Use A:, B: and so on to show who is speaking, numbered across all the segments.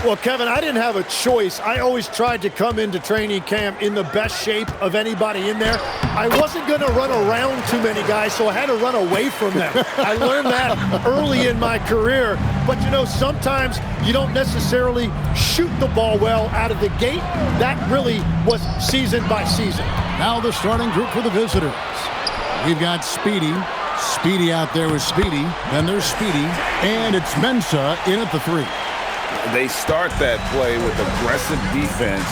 A: Well, Kevin, I didn't have a choice. I always tried to come into training camp in the best shape of anybody in there. I wasn't going to run around too many guys, so I had to run away from them. I learned that early in my career. But, you know, sometimes you don't necessarily shoot the ball well out of the gate. That really was season by season.
B: Now the starting group for the visitors. We've got Speedy. Speedy out there with Speedy. Then there's Speedy. And it's Mensah in at the 3.
C: They start that play with aggressive defense,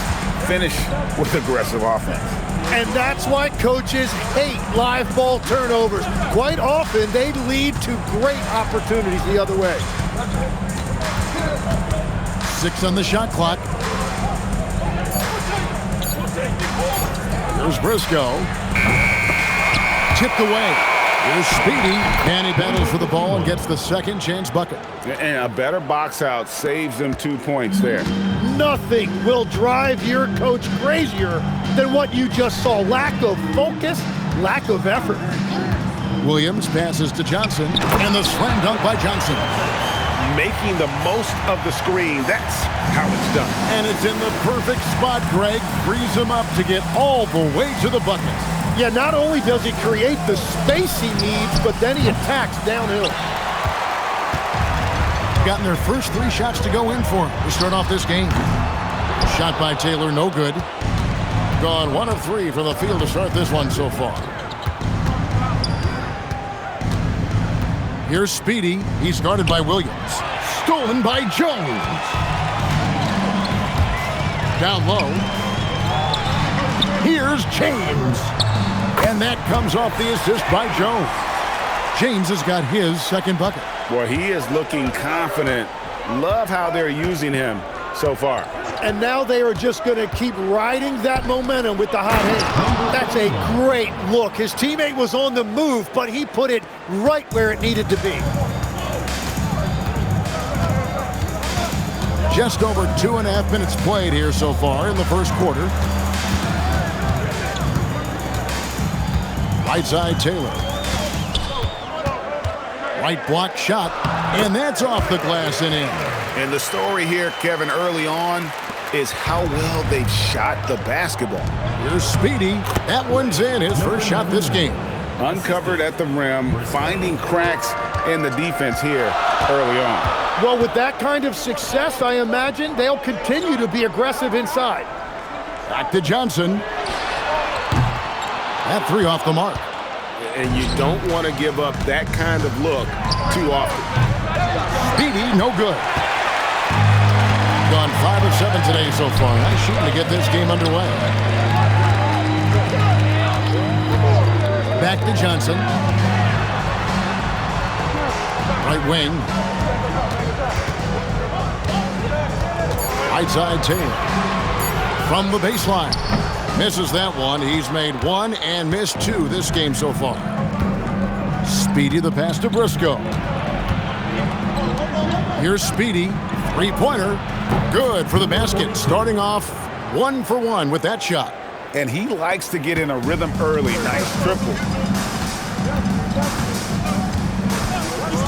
C: finish with aggressive offense.
A: And that's why coaches hate live ball turnovers. Quite often, they lead to great opportunities the other way.
B: 6 on the shot clock. Here's Briscoe. Tipped away. Here's Speedy, and he battles for the ball and gets the second chance bucket.
C: And a better box out saves them 2 points there.
A: Nothing will drive your coach crazier than what you just saw. Lack of focus, lack of effort.
B: Williams passes to Johnson, and the slam dunk by Johnson.
C: Making the most of the screen, that's how it's done.
B: And it's in the perfect spot. Greg frees him up to get all the way to the bucket.
A: Yeah, not only does he create the space he needs, but then he attacks downhill.
B: Gotten their first 3 shots to go in for him to start off this game. Shot by Taylor, no good. Gone 1 of 3 from the field to start this one so far. Here's Speedy. He's guarded by Williams. Stolen by Jones. Down low. Here's James. And that comes off the assist by Jones. James has got his second bucket.
C: Well, he is looking confident. Love how they're using him so far.
A: And now they are just going to keep riding that momentum with the hot hand. That's a great look. His teammate was on the move, but he put it right where it needed to be.
B: Just over 2.5 minutes played here so far in the first quarter. Right side Taylor. Right block shot, and that's off the glass and in.
C: And the story here, Kevin, early on is how well they've shot the basketball.
B: Here's Speedy. That one's in. His first shot this game.
C: Uncovered at the rim, finding cracks in the defense here early on.
A: Well, with that kind of success, I imagine they'll continue to be aggressive inside.
B: Back to Johnson. That 3 off the mark.
C: And you don't want to give up that kind of look too often.
B: Speedy, no good. Gone 5 of 7 today so far. Nice shooting to get this game underway. Back to Johnson. Right wing. Right side Taylor. From the baseline. Misses that one. He's made 1 and missed 2 this game so far. Speedy the pass to Briscoe. Here's Speedy. 3-pointer. Good for the basket. Starting off 1 for 1 with that shot.
C: And he likes to get in a rhythm early. Nice triple.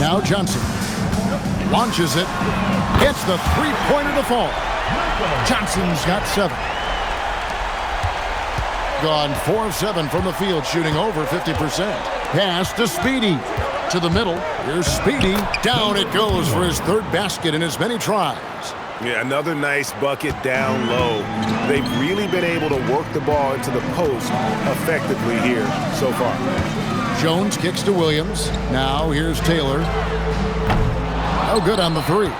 B: Now Johnson. Launches it. Gets the 3-pointer to fall. Johnson's got 7. Gone 4 of 7 from the field, shooting over 50%. Pass to Speedy. To the middle. Here's Speedy. Down it goes for his 3rd basket in as many tries.
C: Yeah, another nice bucket down low. They've really been able to work the ball into the post effectively here so far.
B: Jones kicks to Williams. Now here's Taylor. No good on the 3.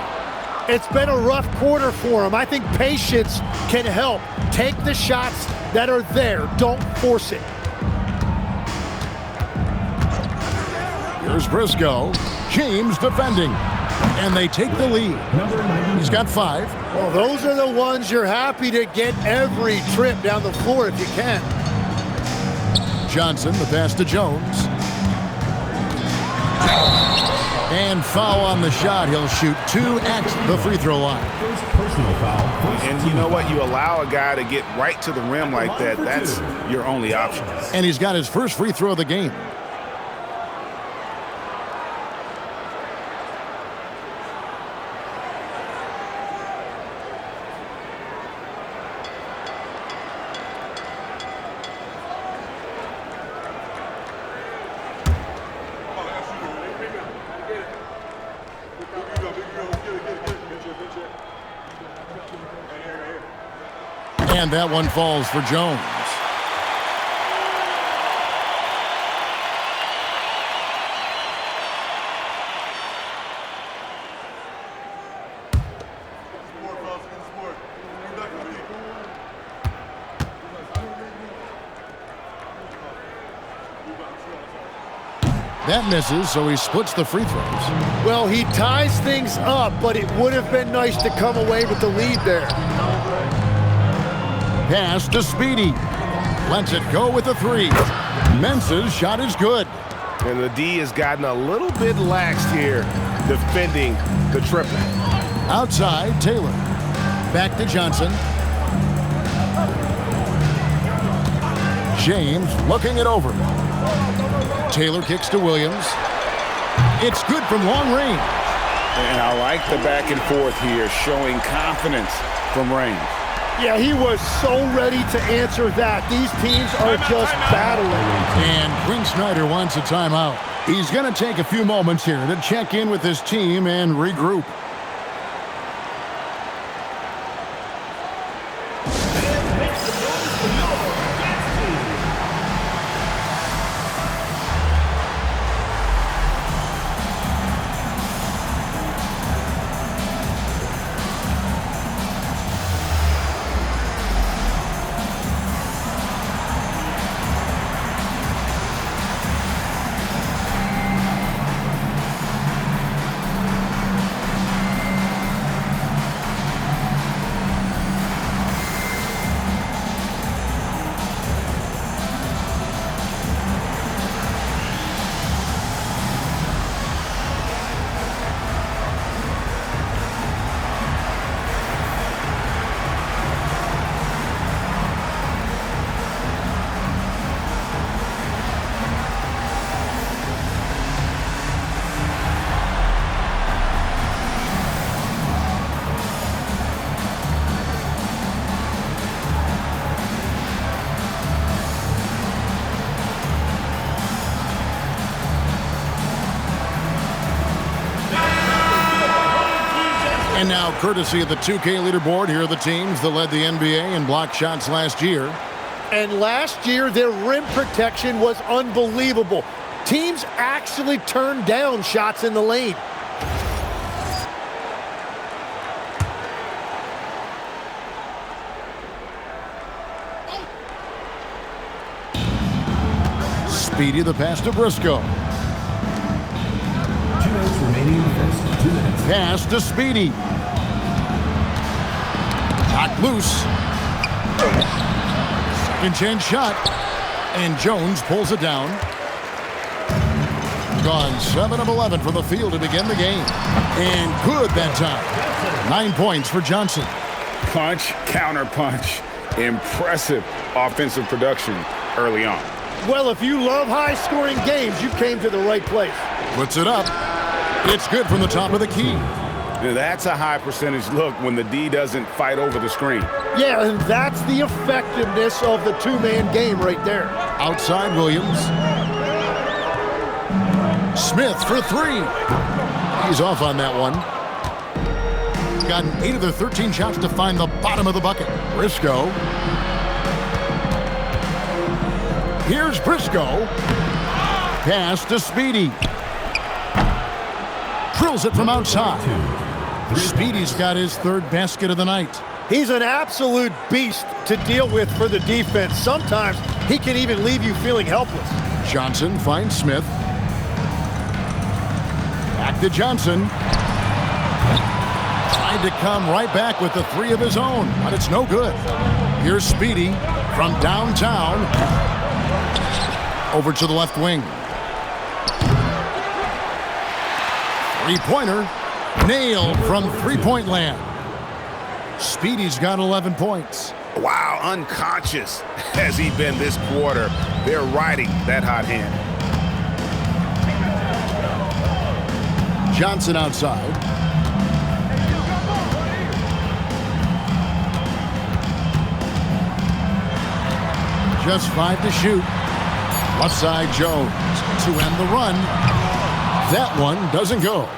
A: It's been a rough quarter for him. I think patience can help. Take the shots that are there. Don't force it.
B: Here's Briscoe. James defending. And they take the lead. He's got 5.
A: Well, those are the ones you're happy to get every trip down the floor if you can.
B: Johnson, the pass to Jones. And foul on the shot. He'll shoot 2 at the free throw line.
D: Personal foul.
C: And you know what? You allow a guy to get right to the rim like that. That's your only option.
B: And he's got his first free throw of the game. And that one falls for Jones. That misses, so he splits the free throws.
A: Well, he ties things up, but it would have been nice to come away with the lead there.
B: Pass to Speedy. Lets it go with the three. Mensah's shot is good.
C: And the D has gotten a little bit lax here, defending the triple.
B: Outside, Taylor. Back to Johnson. James looking it over. Taylor kicks to Williams. It's good from long range.
D: And I like the back and forth here, showing confidence from range.
A: Yeah, he was so ready to answer that. These teams are just battling.
B: And Quinn Snyder wants a timeout. He's going to take a few moments here to check in with his team and regroup. And now, courtesy of the 2K leaderboard, here are the teams that led the NBA in block shots last year.
A: And last year, their rim protection was unbelievable. Teams actually turned down shots in the lane.
B: Speedy the pass to Briscoe.
E: 2 minutes remaining in the first. 2 minutes.
B: Pass to Speedy. Shot loose. Second chance shot. And Jones pulls it down. Gone 7 of 11 from the field to begin the game. And good that time. 9 points for Johnson.
D: Punch, counter punch. Impressive offensive production early on.
A: Well, if you love high-scoring games, you came to the right place.
B: Puts it up. It's good from the top of the key.
D: Now, that's a high percentage look when the D doesn't fight over the screen.
A: Yeah, and that's the effectiveness of the two-man game right there.
B: Outside Williams. Smith for three. He's off on that one. Gotten 8 of their 13 shots to find the bottom of the bucket. Briscoe. Here's Briscoe. Pass to Speedy. Drills it from outside. Speedy's got his third basket of the night.
A: He's an absolute beast to deal with for the defense. Sometimes he can even leave you feeling helpless.
B: Johnson finds Smith. Back to Johnson. Tried to come right back with the three of his own, but it's no good. Here's Speedy from downtown. Over to the left wing. Three-pointer. Nailed from three-point land. Speedy's got 11 points.
C: Wow, unconscious has he been this quarter. They're riding that hot hand.
B: Johnson outside. Just 5 to shoot. Left side Jones to end the run. That one doesn't go.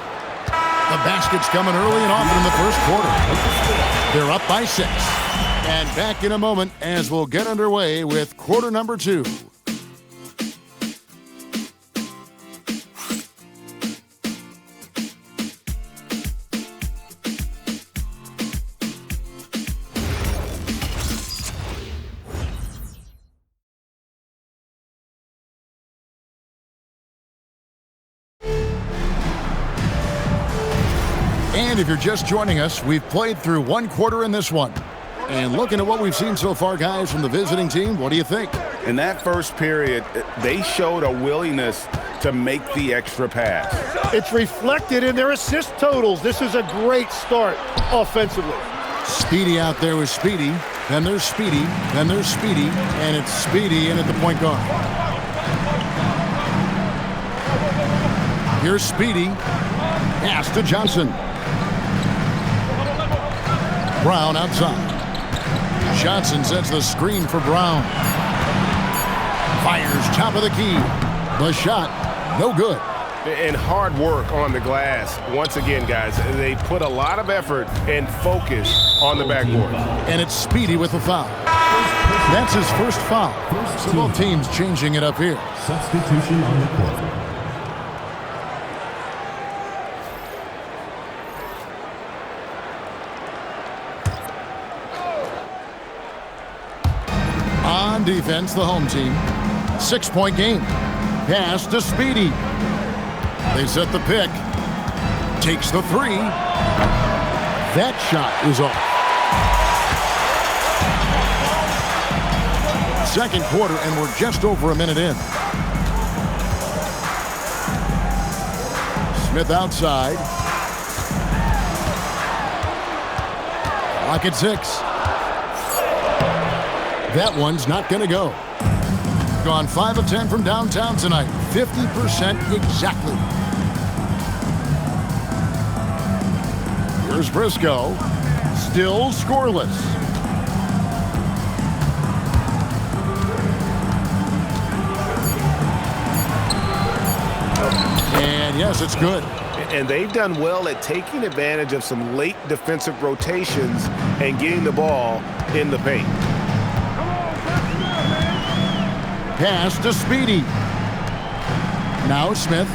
B: The basket's coming early and often in the first quarter. They're up by 6. And back in a moment as we'll get underway with quarter number 2. And if you're just joining us, we've played through one quarter in this one. And looking at what we've seen so far, guys, from the visiting team, what do you think?
C: In that first period, they showed a willingness to make the extra pass.
A: It's reflected in their assist totals. This is a great start offensively.
B: Speedy out there with Speedy. Then there's Speedy. Then there's Speedy. And it's Speedy in at the point guard. Here's Speedy. Pass to Johnson. Brown outside. Johnson sets the screen for Brown. Fires top of the key. The shot, no good.
C: And hard work on the glass. Once again, guys, they put a lot of effort and focus on the backboard.
B: And it's Speedy with the foul. That's his first foul. So both teams changing it up here.
E: Substitution on the court.
B: On defense, the home team. 6-point game. Pass to Speedy. They set the pick. Takes the 3. That shot is off. Second quarter, and we're just over a minute in. Smith outside. Clock at 6. That one's not going to go. Gone 5 of 10 from downtown tonight. 50% exactly. Here's Briscoe. Still scoreless. And yes, it's good.
C: And they've done well at taking advantage of some late defensive rotations and getting the ball in the paint.
B: Pass to Speedy. Now Smith.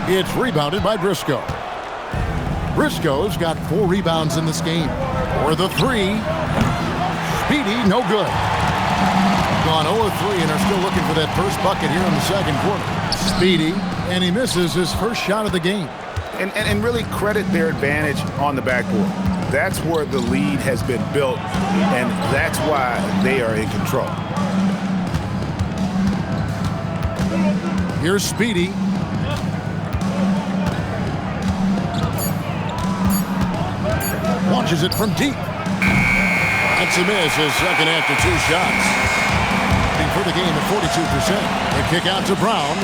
B: It's rebounded by Briscoe. Briscoe's got 4 rebounds in this game. For the 3. Speedy, no good. Gone 0 of 3 and are still looking for that first bucket here in the second quarter. Speedy, and he misses his first shot of the game.
C: And really credit their advantage on the backboard. That's where the lead has been built, and that's why they are in control.
B: Here's Speedy. Launches it from deep. That's a miss, his second after 2 shots. For the game at 42%. They kick out to Brown.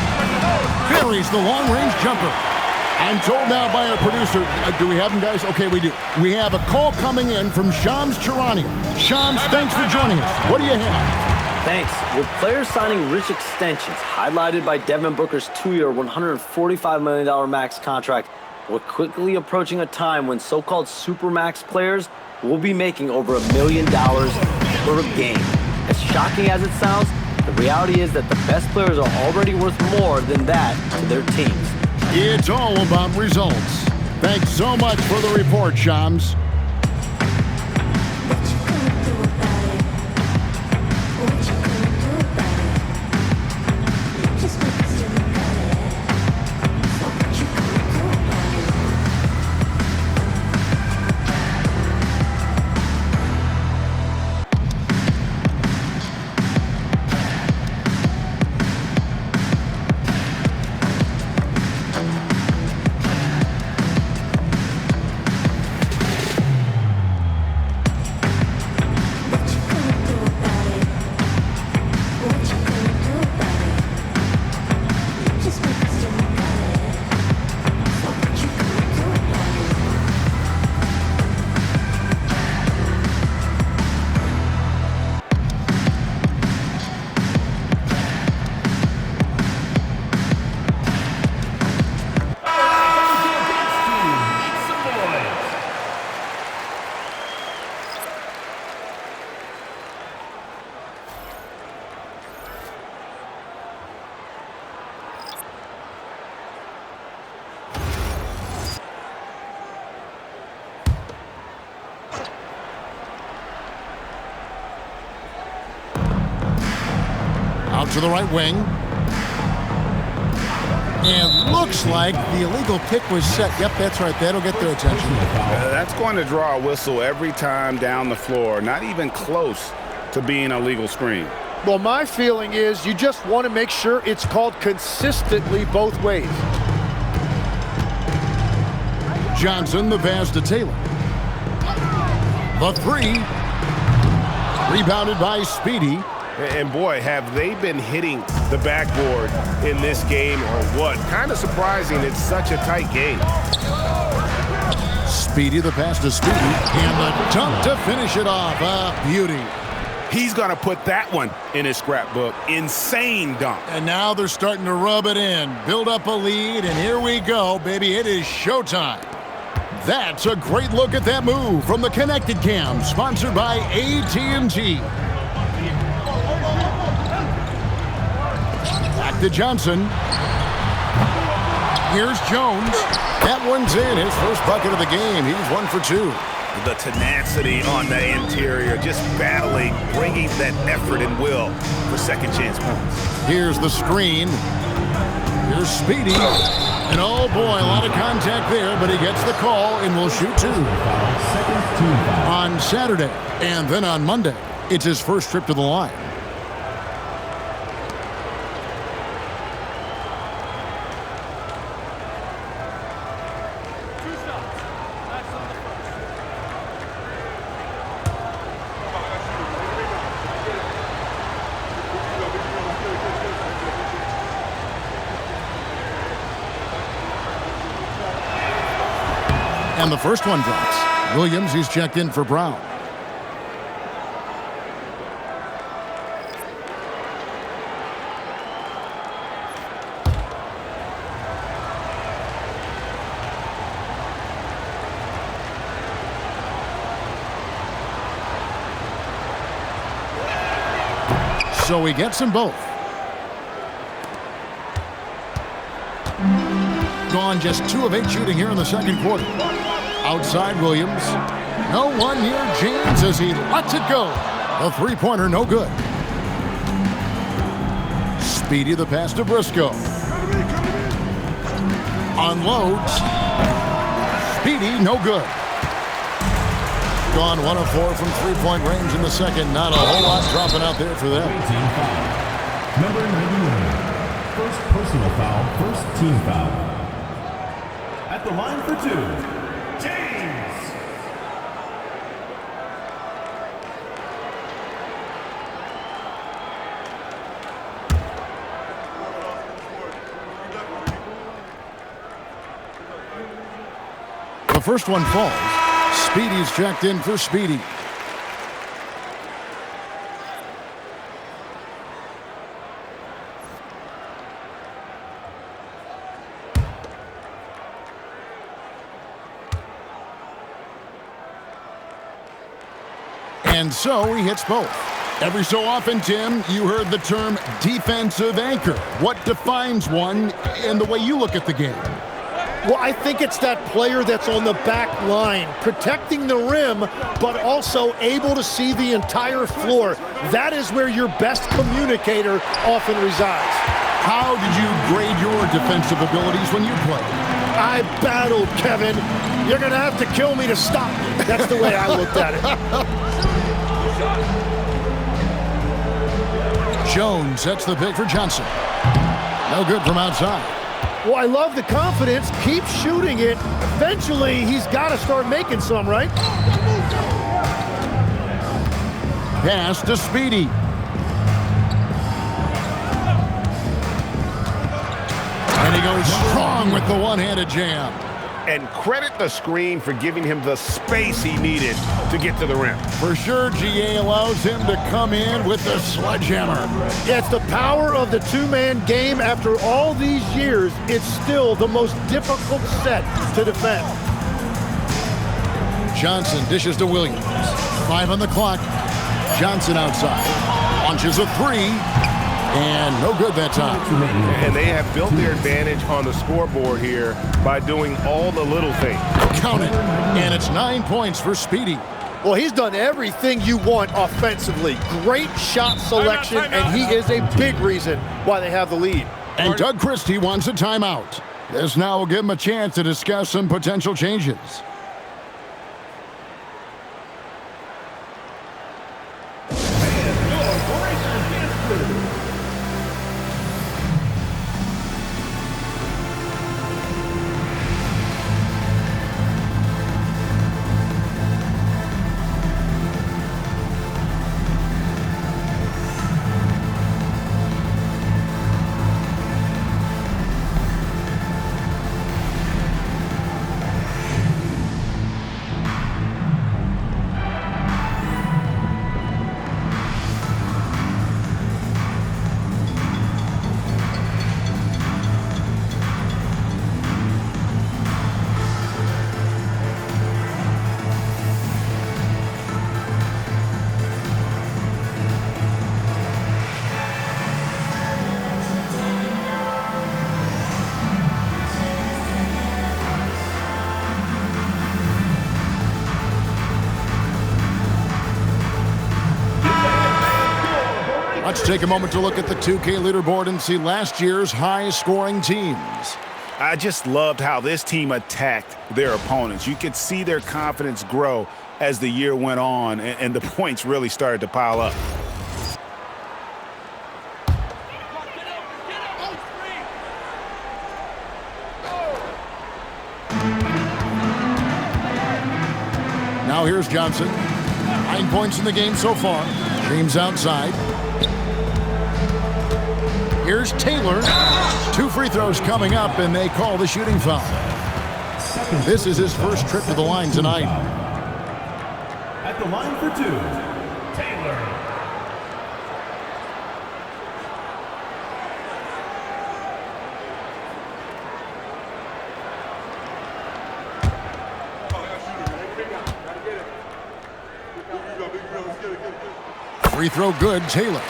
B: Buries the long-range jumper. I'm told now by our producer, do we have him, guys? Okay, we do. We have a call coming in from Shams Charania. Shams, thanks for joining us. What do you have?
F: Thanks. With players signing rich extensions, highlighted by Devin Booker's 2-year, $145 million max contract, we're quickly approaching a time when so-called supermax players will be making over $1 million per game. As shocking as it sounds, the reality is that the best players are already worth more than that to their teams.
B: It's all about results. Thanks so much for the report, Shams. Out to the right wing. And looks like the illegal pick was set. Yep, that's right. That'll get their attention.
D: That's going to draw a whistle every time down the floor. Not even close to being a legal screen.
A: Well, my feeling is you just want to make sure it's called consistently both ways.
B: Johnson, the pass to Taylor. The three. Rebounded by Speedy.
C: And boy, have they been hitting the backboard in this game or what? Kind of surprising it's such a tight game.
B: Speedy, the pass to Speedy. And the dunk to finish it off. A beauty.
D: He's going to put that one in his scrapbook. Insane dunk.
B: And now they're starting to rub it in. Build up a lead, and here we go, baby. It is showtime. That's a great look at that move from the Connected Cam, sponsored by AT&T. Back to Johnson. Here's Jones. That one's in. His first bucket of the game. He's 1 for 2.
C: The tenacity on the interior, just battling, bringing that effort and will for second chance points.
B: Here's the screen. Here's Speedy. And oh boy, a lot of contact there, but he gets the call and will shoot 2. On Saturday and then on Monday, it's his first trip to the line. And the first one drops. Williams, he's checked in for Brown. So he gets them both. Gone just 2 of 8 shooting here in the second quarter. Outside Williams. No one near James as he lets it go. A three-pointer, no good. Speedy, the pass to Briscoe. Unloads. Speedy, no good. Gone 1 of 4 from three-point range in the second. Not a whole lot dropping out there for them.
E: Number 91. First personal foul, first team foul. At the line for 2. James!
B: The first one falls. Speedy's checked in for Speedy. And so he hits both. Every so often, Tim, you heard the term defensive anchor. What defines one in the way you look at the game?
A: Well, I think it's that player that's on the back line, protecting the rim, but also able to see the entire floor. That is where your best communicator often resides.
B: How did you grade your defensive abilities when you played?
A: I battled, Kevin. You're going to have to kill me to stop me. That's the way I looked at it.
B: Jones sets the pick for Johnson. No good from outside.
A: Well, I love the confidence. Keep shooting it. Eventually, he's got to start making some, right?
B: Pass to Speedy. And he goes strong with the one-handed jam.
C: And credit the screen for giving him the space he needed to get to the rim.
B: For sure, GA allows him to come in with the sledgehammer.
A: Yeah, it's the power of the two-man game. After all these years, it's still the most difficult set to defend.
B: Johnson dishes to Williams. 5 on the clock. Johnson outside. Launches a 3. And no good that time.
C: And they have built their advantage on the scoreboard here by doing all the little things.
B: Count it. And it's 9 points for Speedy.
A: Well, he's done everything you want offensively. Great shot selection, and he is a big reason why they have the lead.
B: And Doug Christie wants a timeout. This now will give him a chance to discuss some potential changes. Let's take a moment to look at the 2K leaderboard and see last year's high-scoring teams.
C: I just loved how this team attacked their opponents. You could see their confidence grow as the year went on, and the points really started to pile up.
B: Now here's Johnson. 9 points in the game so far. James outside. Here's Taylor. 2 free throws coming up, and they call the shooting foul. This is his first trip to the line tonight.
E: At the line for 2, Taylor.
B: Free throw good, Taylor.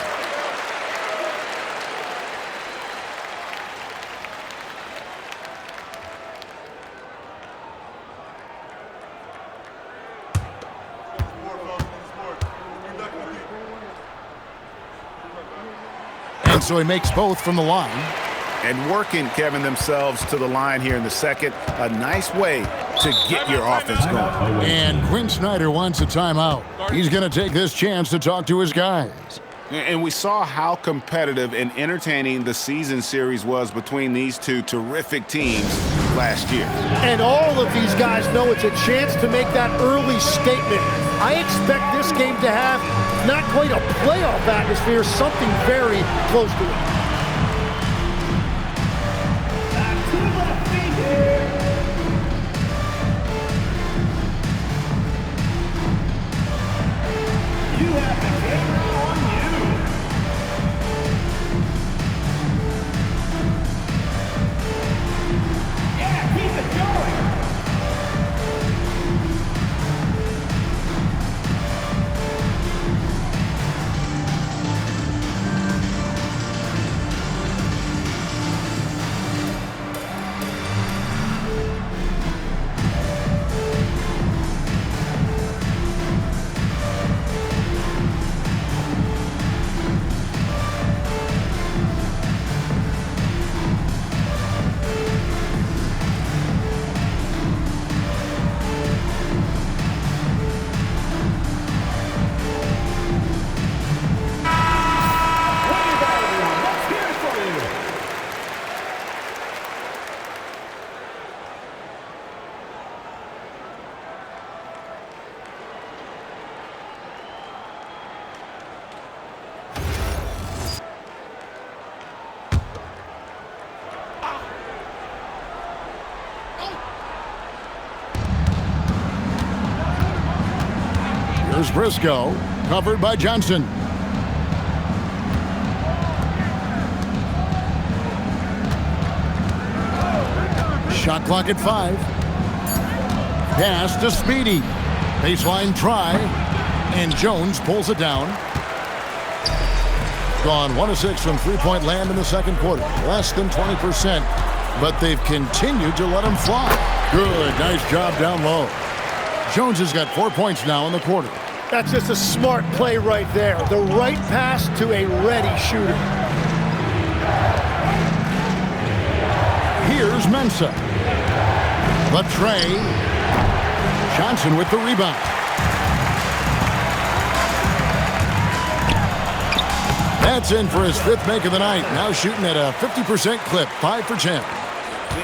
B: And so he makes both from the line.
C: And working, Kevin, themselves to the line here in the second. A nice way to get your offense going.
B: And Quinn Snyder wants a timeout. He's going to take this chance to talk to his guys.
C: And we saw how competitive and entertaining the season series was between these two terrific teams last year.
A: And all of these guys know it's a chance to make that early statement. I expect this game to have not quite a playoff atmosphere, something very close to it.
B: Here's Briscoe, covered by Johnson. Shot clock at 5. Pass to Speedy. Baseline try, and Jones pulls it down. Gone 1 of 6 from three-point land in the second quarter. Less than 20%, but they've continued to let him fly. Good, nice job down low. Jones has got 4 points now in the quarter.
A: That's just a smart play right there. The right pass to a ready shooter.
B: Here's Mensah. The tray. Johnson with the rebound. That's in for his 5th make of the night. Now shooting at a 50% clip, 5 for 10.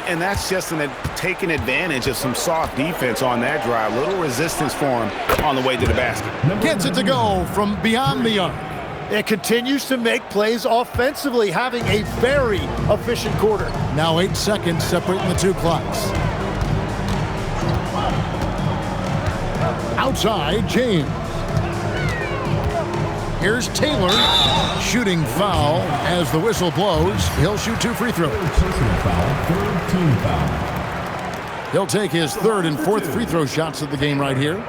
C: And that's just taking advantage of some soft defense on that drive. Little resistance for him on the way to the basket.
B: Gets it to go from beyond the arc.
A: It continues to make plays offensively, having a very efficient quarter.
B: Now 8 seconds separating the two clocks. Outside, James. Here's Taylor. Shooting foul as the whistle blows. He'll shoot 2 free throws.
E: Personal foul, 3rd team foul.
B: He'll take his 3rd and 4th free throw shots of the game right here.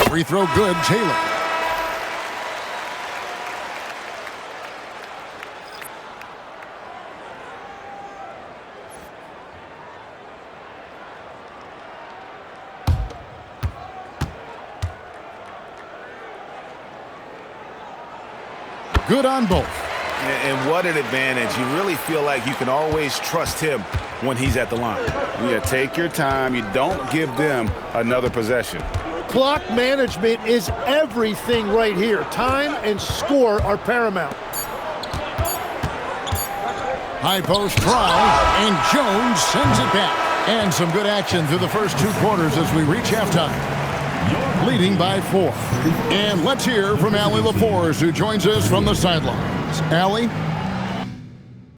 B: Free throw good, Taylor. Good on both.
C: And what an advantage. You really feel like you can always trust him when he's at the line. You take your time. You don't give them another possession.
A: Clock management is everything right here. Time and score are paramount.
B: High post try, and Jones sends it back. And some good action through the first 2 quarters as we reach halftime. Leading by 4. And let's hear from Allie LaForce, who joins us from the sidelines. Allie?